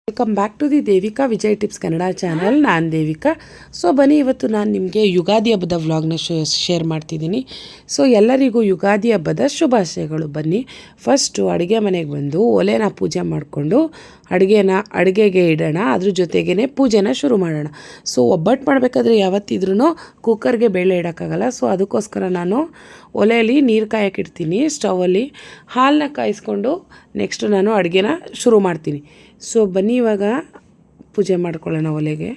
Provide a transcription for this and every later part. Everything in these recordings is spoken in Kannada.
Welcome back to the Devika Vijay tips Kannada channel. ನಾನು ದೇವಿಕಾ. ಸೊ ಬನ್ನಿ, ಇವತ್ತು ನಾನು ನಿಮಗೆ ಯುಗಾದಿ ಹಬ್ಬದ ವ್ಲಾಗ್ನ ಶೇರ್ ಮಾಡ್ತಿದ್ದೀನಿ. ಸೊ ಎಲ್ಲರಿಗೂ ಯುಗಾದಿ ಹಬ್ಬದ ಶುಭಾಶಯಗಳು. ಬನ್ನಿ, ಫಸ್ಟು ಅಡುಗೆ ಮನೆಗೆ ಬಂದು ಒಲೆನ ಪೂಜೆ ಮಾಡಿಕೊಂಡು ಅಡುಗೆಗೆ ಇಡೋಣ. ಅದ್ರ ಜೊತೆಗೇ ಪೂಜೆನ ಶುರು ಮಾಡೋಣ. ಸೊ ಒಬ್ಬಟ್ಟು ಮಾಡಬೇಕಾದ್ರೆ ಯಾವತ್ತಿದ್ರೂ ಕುಕ್ಕರ್ಗೆ ಬೇಳೆ ಇಡೋಕ್ಕಾಗಲ್ಲ. ಸೊ ಅದಕ್ಕೋಸ್ಕರ ನಾನು ಒಲೆಯಲ್ಲಿ ನೀರು ಕಾಯಕ್ಕಿಡ್ತೀನಿ. ಸ್ಟವಲ್ಲಿ ಹಾಲನ್ನ ಕಾಯಿಸ್ಕೊಂಡು ನೆಕ್ಸ್ಟು ನಾನು ಅಡುಗೆನ ಶುರು ಮಾಡ್ತೀನಿ. ಸೊ ಬನ್ನಿ, ಇವಾಗ ಪೂಜೆ ಮಾಡ್ಕೊಳ್ಳೋಣ ಒಲೆಗೆ.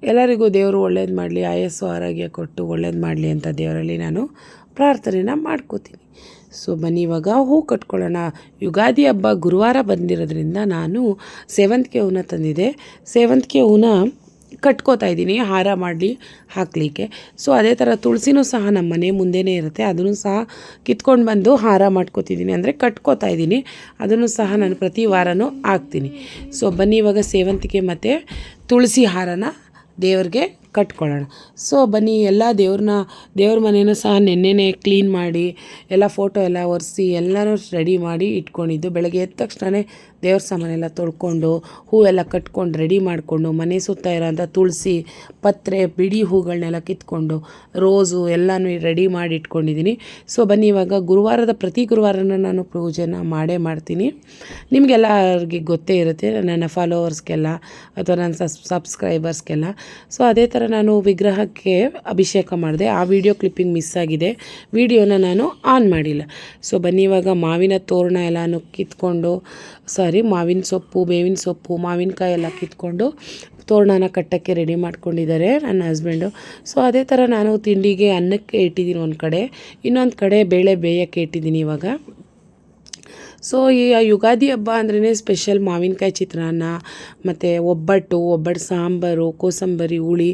ಎಲ್ಲರಿಗೂ ದೇವರು ಒಳ್ಳೇದು ಮಾಡಲಿ, ಆಯಸ್ಸು ಆರೋಗ್ಯ ಕೊಟ್ಟು ಒಳ್ಳೇದು ಮಾಡಲಿ ಅಂತ ದೇವರಲ್ಲಿ ನಾನು ಪ್ರಾರ್ಥನೆನ ಮಾಡ್ಕೋತೀನಿ. ಸೊ ಬನ್ನಿ, ಇವಾಗ ಹೂ ಕಟ್ಕೊಳ್ಳೋಣ. ಯುಗಾದಿ ಹಬ್ಬ ಗುರುವಾರ ಬಂದಿರೋದ್ರಿಂದ ನಾನು ಸೇವಂತಿಗೆ ಹೂನ ತಂದಿದ್ದೆ. ಸೇವಂತಿಗೆ ಹೂನ ಕಟ್ಕೋತಾ ಇದ್ದೀನಿ ಹಾರ ಮಾಡಲಿ ಹಾಕಲಿಕ್ಕೆ. ಸೊ ಅದೇ ಥರ ತುಳಸಿನೂ ಸಹ ನಮ್ಮ ಮನೆ ಮುಂದೆನೇ ಇರುತ್ತೆ. ಅದನ್ನು ಸಹ ಕಿತ್ಕೊಂಡು ಬಂದು ಹಾರ ಮಾಡ್ಕೋತಿದ್ದೀನಿ, ಅಂದರೆ ಕಟ್ಕೋತಾ ಇದ್ದೀನಿ. ಅದನ್ನು ಸಹ ನಾನು ಪ್ರತಿ ವಾರನೂ ಹಾಕ್ತೀನಿ. ಸೊ ಬನ್ನಿ, ಇವಾಗ ಸೇವಂತಿಗೆ ಮತ್ತು ತುಳಸಿ ಹಾರನ ದೇವ್ರಿಗೆ ಕಟ್ಕೊಳ್ಳೋಣ. ಸೊ ಬನ್ನಿ, ಎಲ್ಲ ದೇವ್ರ ಮನೇನೂ ಸಹ ನೆನ್ನೆನೇ ಕ್ಲೀನ್ ಮಾಡಿ ಎಲ್ಲ ಫೋಟೋ ಎಲ್ಲ ಒರೆಸಿ ಎಲ್ಲನೂ ರೆಡಿ ಮಾಡಿ ಇಟ್ಕೊಂಡಿದ್ದು. ಬೆಳಗ್ಗೆ ಎದ್ದ ತಕ್ಷಣವೇ ದೇವ್ರ ಸಾಮಾನೆಲ್ಲ ತೊಳ್ಕೊಂಡು ಹೂವೆಲ್ಲ ಕಟ್ಕೊಂಡು ರೆಡಿ ಮಾಡಿಕೊಂಡು ಮನೆ ಸುತ್ತ ಇರೋಂಥ ತುಳಸಿ ಪತ್ರೆ ಬಿಡಿ ಹೂಗಳನ್ನೆಲ್ಲ ಕಿತ್ಕೊಂಡು ರೋಸು ಎಲ್ಲನೂ ರೆಡಿ ಮಾಡಿ ಇಟ್ಕೊಂಡಿದ್ದೀನಿ. ಸೊ ಬನ್ನಿ, ಇವಾಗ ಪ್ರತಿ ಗುರುವಾರನ ನಾನು ಪೂಜೆನ ಮಾಡ್ತೀನಿ. ನಿಮಗೆಲ್ಲರಿಗೆ ಗೊತ್ತೇ ಇರುತ್ತೆ, ನನ್ನ ಫಾಲೋವರ್ಸ್ಗೆಲ್ಲ ಅಥವಾ ನನ್ನ ಸಬ್ಸ್ಕ್ರೈಬರ್ಸ್ಗೆಲ್ಲ. ಸೊ ಅದೇ ಥರ ನಾನು ವಿಗ್ರಹಕ್ಕೆ ಅಭಿಷೇಕ ಮಾಡಿದೆ. ಆ ವಿಡಿಯೋ ಕ್ಲಿಪ್ಪಿಂಗ್ ಮಿಸ್ ಆಗಿದೆ, ವಿಡಿಯೋನ ನಾನು ಆನ್ ಮಾಡಿಲ್ಲ. ಸೊ ಬನ್ನಿ, ಇವಾಗ ಮಾವಿನ ತೋರಣ ಎಲ್ಲನೂ ಕಿತ್ಕೊಂಡು ಮಾವಿನ ಸೊಪ್ಪು, ಬೇವಿನ ಸೊಪ್ಪು, ಮಾವಿನಕಾಯಿ ಎಲ್ಲ ಕಿತ್ಕೊಂಡು ತೋರಣನ ಕಟ್ಟೋಕ್ಕೆ ರೆಡಿ ಮಾಡ್ಕೊಂಡಿದ್ದಾರೆ ನನ್ನ ಹಸ್ಬೆಂಡು. ಸೊ ಅದೇ ಥರ ನಾನು ತಿಂಡಿಗೆ ಅನ್ನಕ್ಕೆ ಇಟ್ಟಿದ್ದೀನಿ ಒಂದು ಕಡೆ, ಇನ್ನೊಂದು ಕಡೆ ಬೇಳೆ ಬೇಯೋಕ್ಕೆ ಇಟ್ಟಿದ್ದೀನಿ ಇವಾಗ. ಸೊ ಈ ಯುಗಾದಿ ಹಬ್ಬ ಅಂದ್ರೇ ಸ್ಪೆಷಲ್ ಮಾವಿನಕಾಯಿ ಚಿತ್ರಾನ್ನ ಮತ್ತು ಒಬ್ಬಟ್ಟು ಸಾಂಬಾರು, ಕೋಸಂಬರಿ, ಹುಳಿ,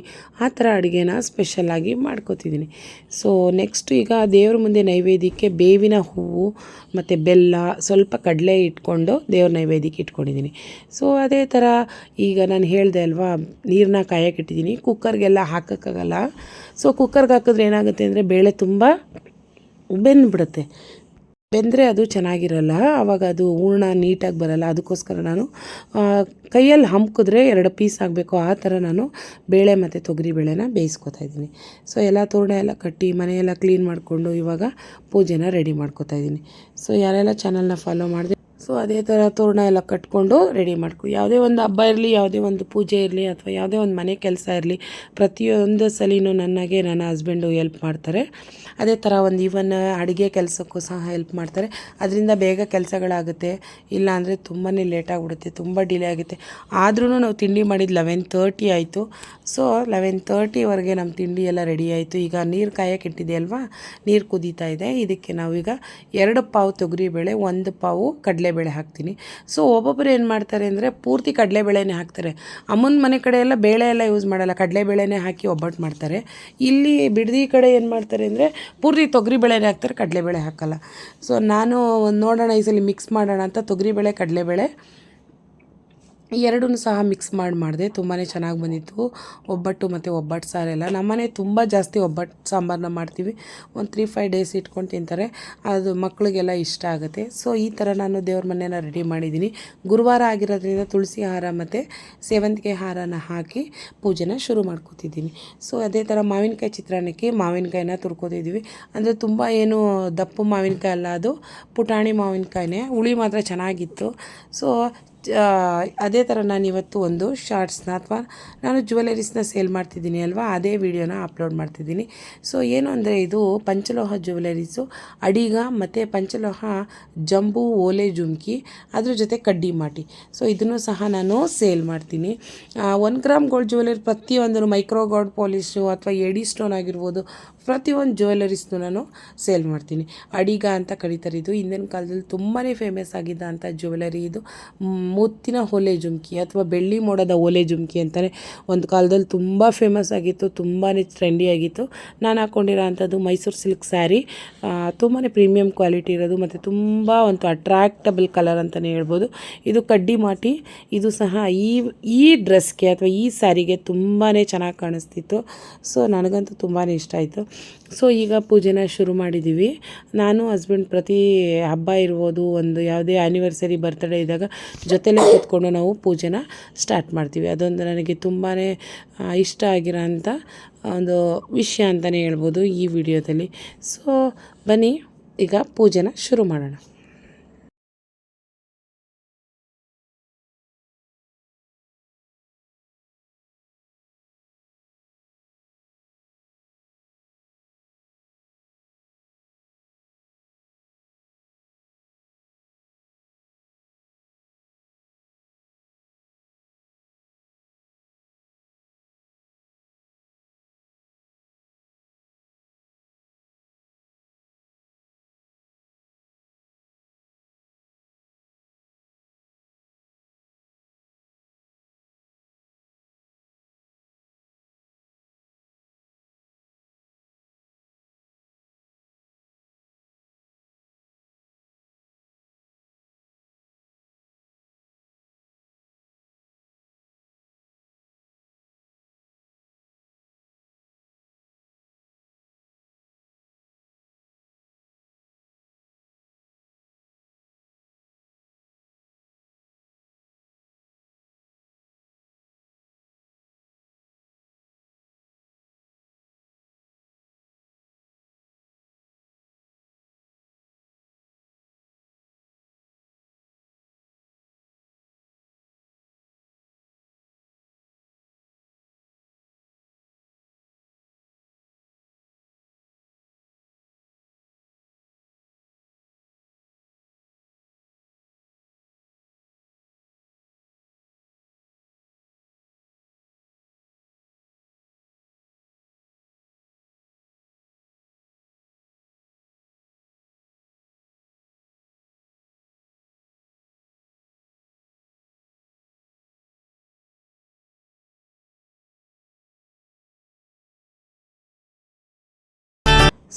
ಆ ಥರ ಅಡುಗೆನ ಸ್ಪೆಷಲಾಗಿ ಮಾಡ್ಕೋತಿದ್ದೀನಿ. ಸೊ ನೆಕ್ಸ್ಟ್ ಈಗ ದೇವ್ರ ಮುಂದೆ ನೈವೇದ್ಯಕ್ಕೆ ಬೇವಿನ ಹೂವು ಮತ್ತು ಬೆಲ್ಲ, ಸ್ವಲ್ಪ ಕಡಲೆ ಇಟ್ಕೊಂಡು ದೇವ್ರ ನೈವೇದ್ಯಕ್ಕೆ ಇಟ್ಕೊಂಡಿದ್ದೀನಿ. ಸೊ ಅದೇ ಥರ ಈಗ ನಾನು ಹೇಳಿದೆ ಅಲ್ವಾ, ನೀರನ್ನ ಕಾಯಕ್ಕಿಟ್ಟಿದ್ದೀನಿ. ಕುಕ್ಕರ್ಗೆಲ್ಲ ಹಾಕೋಕ್ಕಾಗಲ್ಲ. ಸೊ ಕುಕ್ಕರ್ಗೆ ಹಾಕಿದ್ರೆ ಏನಾಗುತ್ತೆ ಅಂದರೆ ಬೇಳೆ ತುಂಬ ಬೆಂದ್ಬಿಡುತ್ತೆ. ಬೆಂದರೆ ಅದು ಚೆನ್ನಾಗಿರಲ್ಲ, ಆವಾಗ ಅದು ಹೂರ್ಣ ನೀಟಾಗಿ ಬರಲ್ಲ. ಅದಕ್ಕೋಸ್ಕರ ನಾನು ಕೈಯಲ್ಲಿ ಹಮ್ಕಿದ್ರೆ 2 ಪೀಸ್ ಆಗಬೇಕು, ಆ ಥರ ನಾನು ಬೇಳೆ ಮತ್ತು ತೊಗರಿಬೇಳೆನ ಬೇಯಿಸ್ಕೊತಾ ಇದ್ದೀನಿ. ಸೊ ಎಲ್ಲ ತೋರಣ ಎಲ್ಲ ಕಟ್ಟಿ ಮನೆಯೆಲ್ಲ ಕ್ಲೀನ್ ಮಾಡಿಕೊಂಡು ಇವಾಗ ಪೂಜೆನ ರೆಡಿ ಮಾಡ್ಕೋತಾ ಇದ್ದೀನಿ. ಸೊ ಯಾರೆಲ್ಲ ಚಾನಲ್ನ ಫಾಲೋ ಮಾಡಿದೆ, ಸೊ ಅದೇ ಥರ ತೋರಣ ಎಲ್ಲ ಕಟ್ಕೊಂಡು ರೆಡಿ ಮಾಡ್ಕೊ. ಯಾವುದೇ ಒಂದು ಹಬ್ಬ ಇರಲಿ, ಯಾವುದೇ ಒಂದು ಪೂಜೆ ಇರಲಿ, ಅಥವಾ ಯಾವುದೇ ಒಂದು ಮನೆ ಕೆಲಸ ಇರಲಿ, ಪ್ರತಿಯೊಂದು ಸಲಿನೂ ನನ್ನ ಹಸ್ಬೆಂಡು ಹೆಲ್ಪ್ ಮಾಡ್ತಾರೆ. ಅದೇ ಥರ ಒಂದು ಈವನ್ ಅಡುಗೆ ಕೆಲಸಕ್ಕೂ ಸಹ ಹೆಲ್ಪ್ ಮಾಡ್ತಾರೆ. ಅದರಿಂದ ಬೇಗ ಕೆಲಸಗಳಾಗುತ್ತೆ. ಇಲ್ಲಾಂದರೆ ತುಂಬಾ ಲೇಟಾಗಿಬಿಡುತ್ತೆ, ತುಂಬ ಡಿಲೇ ಆಗುತ್ತೆ. ಆದ್ರೂ ನಾವು ತಿಂಡಿ ಮಾಡಿದ್ದು 11:30 ಆಯಿತು. ಸೊ 11:30ವರೆಗೆ ನಮ್ಮ ತಿಂಡಿ ಎಲ್ಲ ರೆಡಿ ಆಯಿತು. ಈಗ ನೀರು ಕಾಯಕ್ಕೆ ಇಟ್ಟಿದೆ ಅಲ್ವಾ, ನೀರು ಕುದೀತಾ ಇದೆ. ಇದಕ್ಕೆ ನಾವೀಗ 2 ಪಾವು ತೊಗರಿಬೇಳೆ, 1 ಪಾವು ಕಡಲೆಬೇಳೆ ಹಾಕ್ತೀನಿ. ಸೊ ಒಬ್ಬೊಬ್ಬರು ಏನು ಮಾಡ್ತಾರೆ ಅಂದರೆ ಪೂರ್ತಿ ಕಡಲೆಬೇಳೆನೇ ಹಾಕ್ತಾರೆ. ಅಮ್ಮನ ಮನೆ ಕಡೆ ಎಲ್ಲ ಬೇಳೆ ಎಲ್ಲ ಯೂಸ್ ಮಾಡಲ್ಲ, ಕಡಲೆಬೇಳೆನೇ ಹಾಕಿ ಒಬ್ಬಟ್ಟು ಮಾಡ್ತಾರೆ. ಇಲ್ಲಿ ಬಿಡದಿ ಕಡೆ ಏನು ಮಾಡ್ತಾರೆ ಅಂದರೆ ಪೂರ್ತಿ ತೊಗರಿಬೇಳೆನೇ ಹಾಕ್ತಾರೆ, ಕಡಲೆಬೇಳೆ ಹಾಕಲ್ಲ. ಸೊ ನಾನು ನೋಡೋಣ ಈ ಸಲ ಮಿಕ್ಸ್ ಮಾಡೋಣ ಅಂತ ತೊಗರಿಬೇಳೆ ಕಡಲೆಬೇಳೆ ಎರಡನ್ನೂ ಸಹ ಮಿಕ್ಸ್ ಮಾಡಿದೆ. ತುಂಬಾ ಚೆನ್ನಾಗಿ ಬಂದಿತ್ತು ಒಬ್ಬಟ್ಟು ಮತ್ತು ಒಬ್ಬಟ್ಟು ಸಾರೆಲ್ಲ. ನಮ್ಮನೆ ತುಂಬ ಜಾಸ್ತಿ ಒಬ್ಬಟ್ಟು ಸಾಂಬಾರನ್ನ ಮಾಡ್ತೀವಿ. ಒಂದು 3-5 ಡೇಸ್ ಇಟ್ಕೊಂಡು ತಿಂತಾರೆ, ಅದು ಮಕ್ಕಳಿಗೆಲ್ಲ ಇಷ್ಟ ಆಗುತ್ತೆ. ಸೊ ಈ ಥರ ನಾನು ದೇವ್ರ ಮನೆಯನ್ನು ರೆಡಿ ಮಾಡಿದ್ದೀನಿ. ಗುರುವಾರ ಆಗಿರೋದ್ರಿಂದ ತುಳಸಿ ಹಾರ ಮತ್ತು ಸೇವಂತಿಗೆ ಹಾರನ ಹಾಕಿ ಪೂಜೆನ ಶುರು ಮಾಡ್ಕೊತಿದ್ದೀನಿ. ಸೊ ಅದೇ ಥರ ಮಾವಿನಕಾಯಿ ಚಿತ್ರಾನ್ನಕ್ಕೆ ಮಾವಿನಕಾಯಿನ ತುರ್ಕೋತಿದ್ದೀವಿ. ಅಂದರೆ ತುಂಬ ಏನು ದಪ್ಪು ಮಾವಿನಕಾಯಿ ಅಲ್ಲ, ಅದು ಪುಟಾಣಿ ಮಾವಿನಕಾಯಿನೇ. ಹುಳಿ ಮಾತ್ರ ಚೆನ್ನಾಗಿತ್ತು. ಸೊ ಅದೇ ಥರ ನಾನು ಇವತ್ತು ಒಂದು ಶಾರ್ಟ್ಸ್ನ ಅಥವಾ ನಾನು ಜ್ಯುವೆಲರೀಸ್ನ ಸೇಲ್ ಮಾಡ್ತಿದ್ದೀನಿ ಅಲ್ವಾ, ಅದೇ ವಿಡಿಯೋನ ಅಪ್ಲೋಡ್ ಮಾಡ್ತಿದ್ದೀನಿ. ಸೊ ಏನು ಅಂದರೆ ಇದು ಪಂಚಲೋಹ ಜ್ಯುವೆಲರೀಸು, ಅಡಿಗ ಮತ್ತು ಪಂಚಲೋಹ ಜಂಬೂ ಓಲೆ ಜುಮ್ಕಿ, ಅದ್ರ ಜೊತೆ ಕಡ್ಡಿ ಮಾಟಿ. ಸೊ ಇದನ್ನು ಸಹ ನಾನು ಸೇಲ್ ಮಾಡ್ತೀನಿ. 1 ಗ್ರಾಮ್ ಗೋಲ್ಡ್ ಜ್ಯುವೆಲರಿ ಪ್ರತಿಯೊಂದು ಮೈಕ್ರೋ ಗೋಲ್ಡ್ ಪಾಲಿಶು ಅಥವಾ ಎಡಿ ಸ್ಟೋನ್ ಆಗಿರ್ಬೋದು, ಪ್ರತಿಯೊಂದು ಜ್ಯುವೆಲರೀಸ್ನು ನಾನು ಸೇಲ್ ಮಾಡ್ತೀನಿ. ಅಡಿಗ ಅಂತ ಕರೀತಾರೆ. ಇದು ಹಿಂದಿನ ಕಾಲದಲ್ಲಿ ತುಂಬಾ ಫೇಮಸ್ ಆಗಿದ್ದಂಥ ಜ್ಯುವೆಲರಿ. ಇದು ಮುತ್ತಿನ ಓಲೆ ಜುಮ್ಕಿ ಅಥವಾ ಬೆಳ್ಳಿ ಮೋಡದ ಓಲೆ ಜುಮ್ಕಿ ಅಂತಲೇ ಒಂದು ಕಾಲದಲ್ಲಿ ತುಂಬ ಫೇಮಸ್ ಆಗಿತ್ತು, ತುಂಬಾ ಟ್ರೆಂಡಿ ಆಗಿತ್ತು. ನಾನು ಹಾಕ್ಕೊಂಡಿರೋ ಅಂಥದ್ದು ಮೈಸೂರು ಸಿಲ್ಕ್ ಸ್ಯಾರಿ, ತುಂಬಾ ಪ್ರೀಮಿಯಂ ಕ್ವಾಲಿಟಿ ಇರೋದು ಮತ್ತು ತುಂಬ ಒಂದು ಅಟ್ರಾಕ್ಟಬಲ್ ಕಲರ್ ಅಂತಲೇ ಹೇಳ್ಬೋದು. ಇದು ಕಡ್ಡಿ ಮಾಟಿ. ಇದು ಸಹ ಈ ಡ್ರೆಸ್ಗೆ ಅಥವಾ ಈ ಸ್ಯಾರಿಗೆ ತುಂಬಾ ಚೆನ್ನಾಗಿ ಕಾಣಿಸ್ತಿತ್ತು. ಸೊ ನನಗಂತೂ ತುಂಬಾ ಇಷ್ಟ ಆಯಿತು. ಸೊ ಈಗ ಪೂಜೆನ ಶುರು ಮಾಡಿದ್ದೀವಿ. ನಾನು ಹಸ್ಬೆಂಡ್ ಪ್ರತಿ ಹಬ್ಬ ಇರ್ಬೋದು, ಒಂದು ಯಾವುದೇ ಆ್ಯನಿವರ್ಸರಿ ಬರ್ತ್ಡೇ ಇದ್ದಾಗ ಜೊತೆಲೇ ಕೂತ್ಕೊಂಡು ನಾವು ಪೂಜೆನ ಸ್ಟಾರ್ಟ್ ಮಾಡ್ತೀವಿ. ಅದೊಂದು ನನಗೆ ತುಂಬಾ ಇಷ್ಟ ಆಗಿರೋ ಅಂಥ ಒಂದು ವಿಷಯ ಅಂತಲೇ ಹೇಳ್ಬೋದು ಈ ವಿಡಿಯೋದಲ್ಲಿ. ಸೊ ಬನ್ನಿ ಈಗ ಪೂಜೆನ ಶುರು ಮಾಡೋಣ.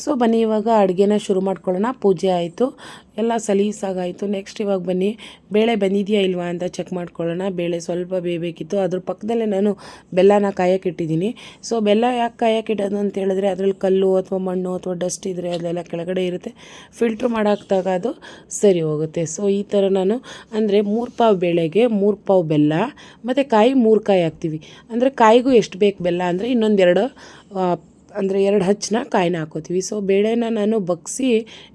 ಸೊ ಬನ್ನಿ ಇವಾಗ ಅಡುಗೆನ ಶುರು ಮಾಡ್ಕೊಳ್ಳೋಣ. ಪೂಜೆ ಆಯಿತು, ಎಲ್ಲ ಸಲೀಸಾಗಾಯಿತು. ನೆಕ್ಸ್ಟ್ ಇವಾಗ ಬನ್ನಿ ಬೇಳೆ ಬಂದಿದೆಯಾ ಇಲ್ವಾ ಅಂತ ಚೆಕ್ ಮಾಡ್ಕೊಳ್ಳೋಣ. ಬೇಳೆ ಸ್ವಲ್ಪ ಬೇಯಬೇಕಿತ್ತು. ಅದ್ರ ಪಕ್ಕದಲ್ಲೇ ನಾನು ಬೆಲ್ಲನ ಕಾಯಕ್ಕಿಟ್ಟಿದ್ದೀನಿ. ಸೊ ಬೆಲ್ಲ ಯಾಕೆ ಕಾಯಕ್ಕಿಡೋದು ಅಂತ ಹೇಳಿದ್ರೆ ಅದರಲ್ಲಿ ಕಲ್ಲು ಅಥವಾ ಮಣ್ಣು ಅಥವಾ ಡಸ್ಟ್ ಇದ್ದರೆ ಅದೆಲ್ಲ ಕೆಳಗಡೆ ಇರುತ್ತೆ. ಫಿಲ್ಟ್ರ್ ಮಾಡಾಕ್ದಾಗ ಅದು ಸರಿ ಹೋಗುತ್ತೆ. ಸೊ ಈ ಥರ ನಾನು ಅಂದರೆ 3 ಪಾವು ಬೇಳೆಗೆ 3 ಪಾವು ಬೆಲ್ಲ ಮತ್ತು ಕಾಯಿ 3 ಕಾಯಿ ಹಾಕ್ತೀವಿ. ಅಂದರೆ ಕಾಯಿಗೂ ಎಷ್ಟು ಬೇಕು ಬೆಲ್ಲ ಅಂದರೆ ಇನ್ನೊಂದೆರಡು ಅಂದರೆ 2 ಹಚ್ಚನ ಕಾಯಿನ ಹಾಕೋತೀವಿ. ಸೊ ಬೇಳೆನ ನಾನು ಬಗ್ಸಿ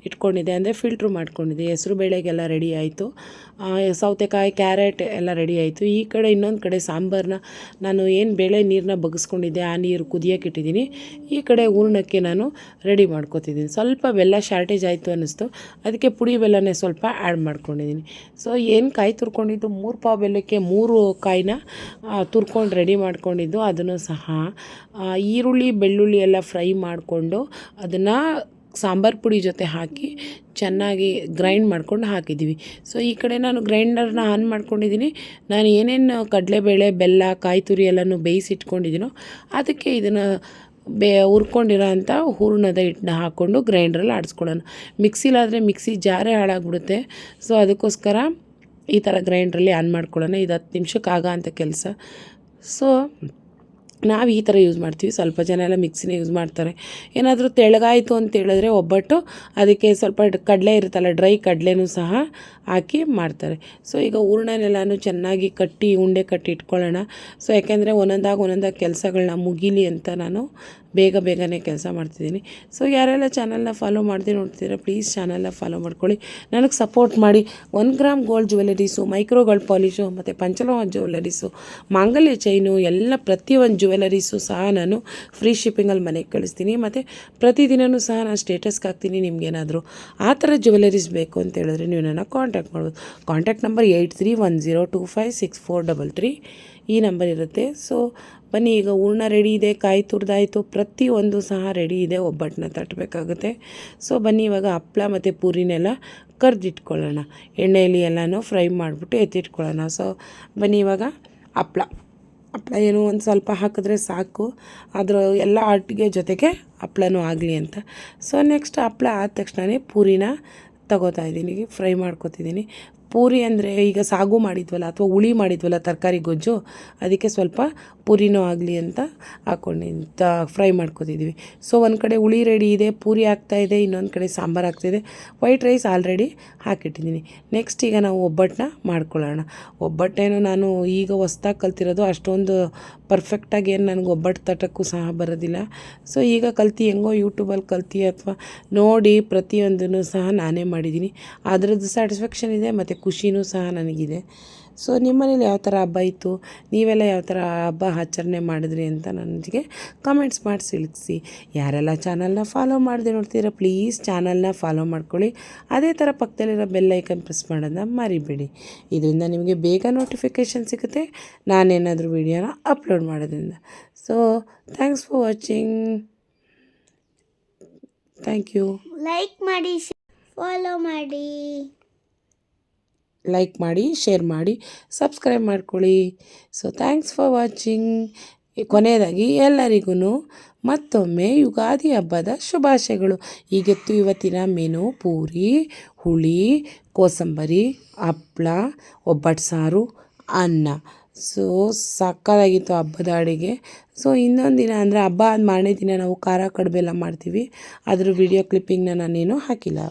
ಇಟ್ಕೊಂಡಿದ್ದೆ, ಅಂದರೆ ಫಿಲ್ಟ್ರ್ ಮಾಡ್ಕೊಂಡಿದ್ದೆ. ಹೆಸರು ಬೇಳೆಗೆಲ್ಲ ರೆಡಿ ಆಯಿತು. ಸೌತೆಕಾಯಿ, ಕ್ಯಾರೆಟ್ ಎಲ್ಲ ರೆಡಿ ಆಯಿತು. ಈ ಕಡೆ ಇನ್ನೊಂದು ಕಡೆ ಸಾಂಬಾರನ್ನ ನಾನು ಏನು ಬೇಳೆ ನೀರನ್ನ ಬಗ್ಸ್ಕೊಂಡಿದ್ದೆ ಆ ನೀರು ಕುದಿಯೋಕೆ ಇಟ್ಟಿದ್ದೀನಿ. ಈ ಕಡೆ ಹೂರ್ಣಕ್ಕೆ ನಾನು ರೆಡಿ ಮಾಡ್ಕೊತಿದ್ದೀನಿ. ಸ್ವಲ್ಪ ಬೆಲ್ಲ ಶಾರ್ಟೇಜ್ ಆಯಿತು ಅನ್ನಿಸ್ತು, ಅದಕ್ಕೆ ಪುಡಿ ಬೆಲ್ಲನೇ ಸ್ವಲ್ಪ ಆ್ಯಡ್ ಮಾಡ್ಕೊಂಡಿದ್ದೀನಿ. ಸೊ ಏನು ಕಾಯಿ ತುರ್ಕೊಂಡಿದ್ದು 3 ಪಾವು ಬೆಲ್ಲಕ್ಕೆ 3 ಕಾಯಿನ ತುರ್ಕೊಂಡು ರೆಡಿ ಮಾಡ್ಕೊಂಡಿದ್ದು. ಅದನ್ನು ಸಹ ಈರುಳ್ಳಿ ಬೆಳ್ಳುಳ್ಳಿ ಎಲ್ಲ ಫ್ರೈ ಮಾಡಿಕೊಂಡು ಅದನ್ನು ಸಾಂಬಾರು ಪುಡಿ ಜೊತೆ ಹಾಕಿ ಚೆನ್ನಾಗಿ ಗ್ರೈಂಡ್ ಮಾಡ್ಕೊಂಡು ಹಾಕಿದ್ದೀವಿ. ಸೊ ಈ ಕಡೆ ನಾನು ಗ್ರೈಂಡರ್ನ ಆನ್ ಮಾಡ್ಕೊಂಡಿದ್ದೀನಿ. ನಾನು ಏನೇನು ಕಡಲೆಬೇಳೆ, ಬೆಲ್ಲ, ಕಾಯಿ ತುರಿ ಎಲ್ಲನೂ ಬೇಯಿಸಿಟ್ಕೊಂಡಿದ್ದೀನೋ ಅದಕ್ಕೆ ಇದನ್ನು ಹುರ್ಕೊಂಡಿರೋ ಅಂಥ ಹೂರ್ಣದ ಹಿಟ್ಟನ್ನ ಹಾಕ್ಕೊಂಡು ಗ್ರೈಂಡ್ರಲ್ಲಿ ಆಡಿಸ್ಕೊಳ್ಳೋಣ. ಮಿಕ್ಸಿಲಾದರೆ ಮಿಕ್ಸಿ ಜಾರೇ ಹಾಳಾಗ್ಬಿಡುತ್ತೆ. ಸೊ ಅದಕ್ಕೋಸ್ಕರ ಈ ಥರ ಗ್ರೈಂಡ್ರಲ್ಲಿ ಆನ್ ಮಾಡ್ಕೊಳ್ಳೋಣ. ಇದು 10 ನಿಮಿಷಕ್ಕೆ ಆಗೋ ಅಂಥ ಕೆಲಸ. ಸೊ ನಾವು ಈ ಥರ ಯೂಸ್ ಮಾಡ್ತೀವಿ. ಸ್ವಲ್ಪ ಜನ ಎಲ್ಲ ಮಿಕ್ಸಿನೇ ಯೂಸ್ ಮಾಡ್ತಾರೆ. ಏನಾದರೂ ತೆಳ್ಳಗಾಯಿತು ಅಂತ ಹೇಳಿದ್ರೆ ಒಬ್ಬಟ್ಟು ಅದಕ್ಕೆ ಸ್ವಲ್ಪ ಕಡಲೆ ಇರುತ್ತಲ್ಲ, ಡ್ರೈ ಕಡಲೆನೂ ಸಹ ಹಾಕಿ ಮಾಡ್ತಾರೆ. ಸೊ ಈಗ ಹೂರ್ಣನೆಲ್ಲನೂ ಚೆನ್ನಾಗಿ ಕಟ್ಟಿ ಉಂಡೆ ಕಟ್ಟಿ ಇಟ್ಕೊಳ್ಳೋಣ. ಸೊ ಯಾಕೆಂದರೆ ಒಂದೊಂದಾಗಿ ಕೆಲಸಗಳನ್ನ ಮುಗೀಲಿ ಅಂತ ನಾನು ಬೇಗನೆ ಕೆಲಸ ಮಾಡ್ತಿದ್ದೀನಿ. ಸೊ ಯಾರೆಲ್ಲ ಚಾನಲ್ನ ಫಾಲೋ ಮಾಡ್ದೆ ನೋಡ್ತಿದ್ದೀರಾ ಪ್ಲೀಸ್ ಚಾನಲ್ನ ಫಾಲೋ ಮಾಡ್ಕೊಳ್ಳಿ, ನನಗೆ ಸಪೋರ್ಟ್ ಮಾಡಿ. 1 gram gold jewelleries, micro gold polish ಮತ್ತು ಪಂಚಲೋಹ ಜ್ಯುವೆಲರೀಸು, ಮಾಂಗಲ್ಯ ಚೈನು ಎಲ್ಲ ಪ್ರತಿಯೊಂದು ಜ್ಯುವೆಲರೀಸು ಸಹ ನಾನು ಫ್ರೀ ಶಿಪ್ಪಿಂಗಲ್ಲಿ ಮನೆಗೆ ಕಳಿಸ್ತೀನಿ. ಮತ್ತು ಪ್ರತಿದಿನವೂ ಸಹ ನಾನು ಸ್ಟೇಟಸ್ಗೆ ಹಾಕ್ತೀನಿ. ನಿಮಗೇನಾದರೂ ಆ ಥರ ಜ್ಯುವೆಲರೀಸ್ ಬೇಕು ಅಂತ ಹೇಳಿದ್ರೆ ನೀವು ನನ್ನ ಕಾಂಟ್ಯಾಕ್ಟ್ ಮಾಡ್ಬೋದು. ಕಾಂಟ್ಯಾಕ್ಟ್ ನಂಬರ್ 8310256433 ಈ ನಂಬರ್ ಇರುತ್ತೆ. ಸೊ ಬನ್ನಿ ಈಗ ಹೂರ್ಣ ರೆಡಿ ಇದೆ, ಕಾಯಿ ತುರಿದಾಯಿತು, ಪ್ರತಿಯೊಂದು ಸಹ ರೆಡಿ ಇದೆ. ಒಬ್ಬಟ್ಟನ್ನ ತಟ್ಟಬೇಕಾಗುತ್ತೆ. ಸೊ ಬನ್ನಿ ಇವಾಗ ಹಪ್ಪಳ ಮತ್ತು ಪೂರಿನೆಲ್ಲ ಕರೆದಿಟ್ಕೊಳ್ಳೋಣ. ಎಣ್ಣೆಯಲ್ಲಿ ಎಲ್ಲನೂ ಫ್ರೈ ಮಾಡಿಬಿಟ್ಟು ಎತ್ತಿಟ್ಕೊಳ್ಳೋಣ. ಸೊ ಬನ್ನಿ ಇವಾಗ ಹಪ್ಪಳ ಏನು ಒಂದು ಸ್ವಲ್ಪ ಹಾಕಿದ್ರೆ ಸಾಕು, ಅದರ ಎಲ್ಲ ಅಟ್ಟಿಗೆ ಜೊತೆಗೆ ಹಪ್ಪಳನೂ ಆಗಲಿ ಅಂತ. ಸೊ ನೆಕ್ಸ್ಟ್ ಹಪ್ಪಳ ಆದ ತಕ್ಷಣವೇ ಪೂರಿನ ತಗೋತಾ ಇದ್ದೀನಿ, ಫ್ರೈ ಮಾಡ್ಕೊತಿದ್ದೀನಿ. ಪೂರಿ ಅಂದರೆ ಈಗ ಸಾಗು ಮಾಡಿದ್ವಲ್ಲ ಅಥವಾ ಹುಳಿ ಮಾಡಿದ್ವಲ್ಲ ತರಕಾರಿ ಗೊಜ್ಜು, ಅದಕ್ಕೆ ಸ್ವಲ್ಪ ಪೂರಿನೂ ಆಗಲಿ ಅಂತ ಹಾಕ್ಕೊಂಡು ಫ್ರೈ ಮಾಡ್ಕೊತಿದ್ವಿ. ಸೊ ಒಂದು ಕಡೆ ಹುಳಿ ರೆಡಿ ಇದೆ, ಪೂರಿ ಆಗ್ತಾಯಿದೆ, ಇನ್ನೊಂದು ಕಡೆ ಸಾಂಬಾರು ಆಗ್ತಾಯಿದೆ, ವೈಟ್ ರೈಸ್ ಆಲ್ರೆಡಿ ಹಾಕಿಟ್ಟಿದ್ದೀನಿ. ನೆಕ್ಸ್ಟ್ ಈಗ ನಾವು ಒಬ್ಬಟ್ಟನ್ನ ಮಾಡ್ಕೊಳ್ಳೋಣ. ಒಬ್ಬಟ್ಟೇನು ನಾನು ಈಗ ಹೊಸ್ದಾಗಿ ಕಲ್ತಿರೋದು, ಅಷ್ಟೊಂದು ಪರ್ಫೆಕ್ಟಾಗಿ ಏನು ನನಗೆ ಒಬ್ಬಟ್ಟು ತಟ್ಟಕ್ಕೂ ಸಹ ಬರೋದಿಲ್ಲ. ಸೊ ಈಗ ಕಲ್ತು ಹೆಂಗೋ ಯೂಟ್ಯೂಬಲ್ಲಿ ಕಲ್ತು ಅಥವಾ ನೋಡಿ ಪ್ರತಿಯೊಂದನ್ನು ಸಹ ನಾನೇ ಮಾಡಿದ್ದೀನಿ. ಅದರದ್ದು ಸ್ಯಾಟಿಸ್ಫ್ಯಾಕ್ಷನ್ ಇದೆ ಮತ್ತು ಖುಷಿನೂ ಸಹ ನನಗಿದೆ. ಸೊ ನಿಮ್ಮ ಮನೇಲಿ ಯಾವ ಥರ ಹಬ್ಬ ಇತ್ತು, ನೀವೆಲ್ಲ ಯಾವ ಥರ ಹಬ್ಬ ಆಚರಣೆ ಮಾಡಿದ್ರಿ ಅಂತ ನನಗೆ ಕಮೆಂಟ್ಸ್ ಮಾಡಿ ತಿಳಿಸಿ. ಯಾರೆಲ್ಲ ಚಾನಲ್ನ ಫಾಲೋ ಮಾಡದೆ ನೋಡ್ತೀರಾ ಪ್ಲೀಸ್ ಚಾನಲ್ನ ಫಾಲೋ ಮಾಡ್ಕೊಳ್ಳಿ. ಅದೇ ಥರ ಪಕ್ಕದಲ್ಲಿರೋ ಬೆಲ್ ಐಕನ್ ಪ್ರೆಸ್ ಮಾಡೋದನ್ನ ಮರಿಬೇಡಿ. ಇದರಿಂದ ನಿಮಗೆ ಬೇಗ ನೋಟಿಫಿಕೇಷನ್ ಸಿಗುತ್ತೆ ನಾನೇನಾದರೂ ವೀಡಿಯೋನ ಅಪ್ಲೋಡ್ ಮಾಡೋದ್ರಿಂದ. So thanks for watching. Thank you. Like ಮಾಡಿ, ಫಾಲೋ ಮಾಡಿ, ಲೈಕ್ ಮಾಡಿ, ಶೇರ್ ಮಾಡಿ, ಸಬ್ಸ್ಕ್ರೈಬ್ ಮಾಡ್ಕೊಳ್ಳಿ. So thanks for watching. ಕೊನೆಯದಾಗಿ ಎಲ್ಲರಿಗೂ ಮತ್ತೊಮ್ಮೆ ಯುಗಾದಿ ಹಬ್ಬದ ಶುಭಾಶಯಗಳು. ಈಗಿತ್ತು ಇವತ್ತಿನ ಮೆನು ಪೂರಿ, ಹುಳಿ, ಕೋಸಂಬರಿ, ಹಪ್ಪಳ, ಒಬ್ಬಟ್ಟು ಸಾರು, ಅನ್ನ. ಸೊ ಸಕ್ಕತ್ತಾಗಿತ್ತು ಹಬ್ಬದ ಅಡುಗೆ. ಸೊ ಇನ್ನೊಂದು ದಿನ ಅಂದರೆ ಹಬ್ಬ ಆದ ಮಾರನೇ ದಿನ ನಾವು ಖಾರ ಕಡುಬು ಎಲ್ಲ ಮಾಡ್ತೀವಿ. ಅದ್ರ ವಿಡಿಯೋ ಕ್ಲಿಪ್ಪಿಂಗ್ನ ನಾನೇನು ಹಾಕಿಲ್ಲ.